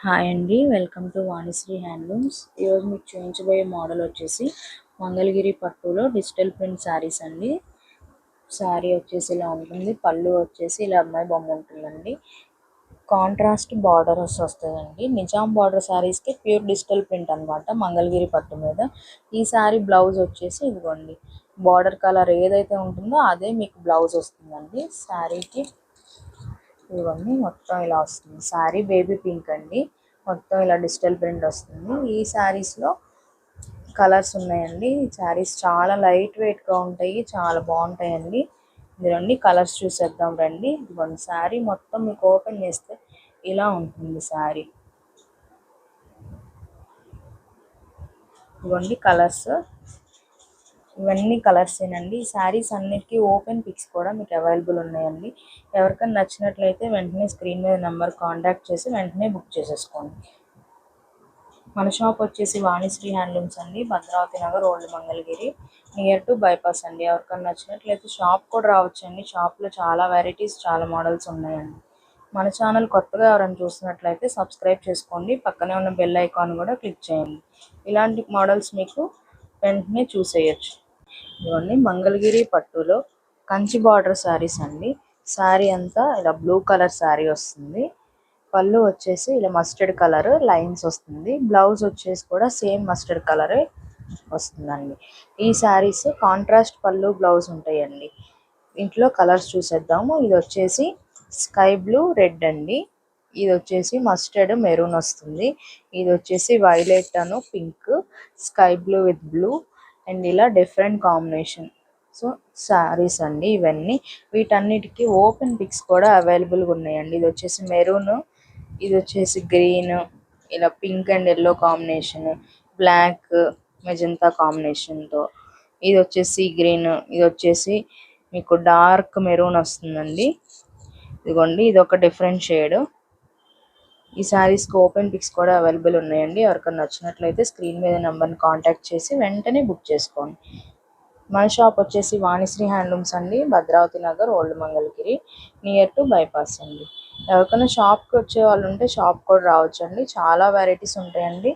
Hi అండి, welcome to Vanisri handlooms. ఈరోజు మీకు చూపించబోయే మోడల్ వచ్చేసి మంగళగిరి పట్టులో డిజిటల్ ప్రింట్ శారీస్ అండి. శారీ వచ్చేసి ఇలా ఉంటుంది, పళ్ళు వచ్చేసి ఇలా అమ్మాయి బొమ్మ ఉంటుందండి. కాంట్రాస్ట్ బార్డర్స్ వస్తుందండి. నిజాం బార్డర్ శారీస్కి ప్యూర్ డిజిటల్ ప్రింట్ అనమాట మంగళగిరి పట్టు మీద. ఈ శారీ బ్లౌజ్ వచ్చేసి ఇదిగోండి, బార్డర్ కలర్ ఏదైతే ఉంటుందో అదే మీకు బ్లౌజ్ వస్తుందండి. శారీకి ఇవన్నీ మొత్తం ఇలా వస్తుంది. శారీ బేబీ పింక్ అండి, మొత్తం ఇలా డిజిటల్ ప్రింట్ వస్తుంది. ఈ శారీస్లో కలర్స్ ఉన్నాయండి. ఈ శారీస్ చాలా లైట్ వెయిట్గా ఉంటాయి, చాలా బాగుంటాయండి. ఇదిగోండి కలర్స్ చూసేద్దాం రండి. ఇదిగోండి శారీ మొత్తం మీకు ఓపెన్ చేస్తే ఇలా ఉంటుంది శారీ. ఇదిగోండి కలర్స్, ఇవన్నీ కలర్స్ ఏనండి. ఈ శారీస్ అన్నిటికీ ఓపెన్ పిక్స్ కూడా మీకు అవైలబుల్ ఉన్నాయండి. ఎవరికైనా నచ్చినట్లయితే వెంటనే స్క్రీన్ మీద నెంబర్ కాంటాక్ట్ చేసి వెంటనే బుక్ చేసేసుకోండి. మన షాప్ వచ్చేసి వాణిశ్రీ హ్యాండ్లూమ్స్ అండి, Bhadravati Nagar, old Mangalagiri, near to bypass అండి. ఎవరికైనా నచ్చినట్లయితే షాప్ కూడా రావచ్చండి. షాప్లో చాలా వెరైటీస్, చాలా మోడల్స్ ఉన్నాయండి. మన ఛానల్ కొత్తగా ఎవరైనా చూసినట్లయితే సబ్స్క్రైబ్ చేసుకోండి, పక్కనే ఉన్న బెల్ ఐకాన్ కూడా క్లిక్ చేయండి. ఇలాంటి మోడల్స్ మీకు వెంటనే చూసేయచ్చు. ఇవన్నీ మంగళగిరి పట్టులో కంచి బార్డర్ శారీస్ అండి. శారీ అంతా ఇలా బ్లూ కలర్ శారీ వస్తుంది. పళ్ళు వచ్చేసి ఇలా మస్టర్డ్ కలర్ లైన్స్ వస్తుంది. బ్లౌజ్ వచ్చేసి కూడా సేమ్ మస్టర్డ్ కలరే వస్తుందండి. ఈ శారీస్ కాంట్రాస్ట్ పళ్ళు బ్లౌజ్ ఉంటాయండి. ఇంట్లో కలర్స్ చూసేద్దాము. ఇది వచ్చేసి స్కై బ్లూ రెడ్ అండి, ఇది వచ్చేసి మస్టర్డ్ మెరూన్ వస్తుంది, ఇది వచ్చేసి violet Anu pink, sky blue with blue and ఇలా డిఫరెంట్ కాంబినేషన్. సో శారీస్ అండి ఇవన్నీ. వీటన్నిటికీ ఓపెన్ పిక్స్ కూడా అవైలబుల్గా ఉన్నాయండి. ఇది వచ్చేసి మెరూన్, ఇది వచ్చేసి గ్రీన్, ఇలా pink and yellow combination, black magenta కాంబినేషన్తో, ఇది వచ్చేసి గ్రీన్, ఇది వచ్చేసి మీకు డార్క్ మెరూన్ వస్తుందండి. ఇదిగోండి ఇది ఒక డిఫరెంట్ షేడ్. ఈ శారీస్కి ఓపెన్ పిక్స్ కూడా అవైలబుల్ ఉన్నాయండి. ఎవరికైనా నచ్చినట్లయితే స్క్రీన్ మీద నెంబర్ని కాంటాక్ట్ చేసి వెంటనే బుక్ చేసుకోండి. మన షాప్ వచ్చేసి వాణిశ్రీ హ్యాండ్లూమ్స్ అండి, Bhadravati Nagar, old Mangalagiri, near to bypass అండి. ఎవరికైనా షాప్కి వచ్చే వాళ్ళు ఉంటే షాప్ కూడా రావచ్చండి. చాలా వెరైటీస్ ఉంటాయండి.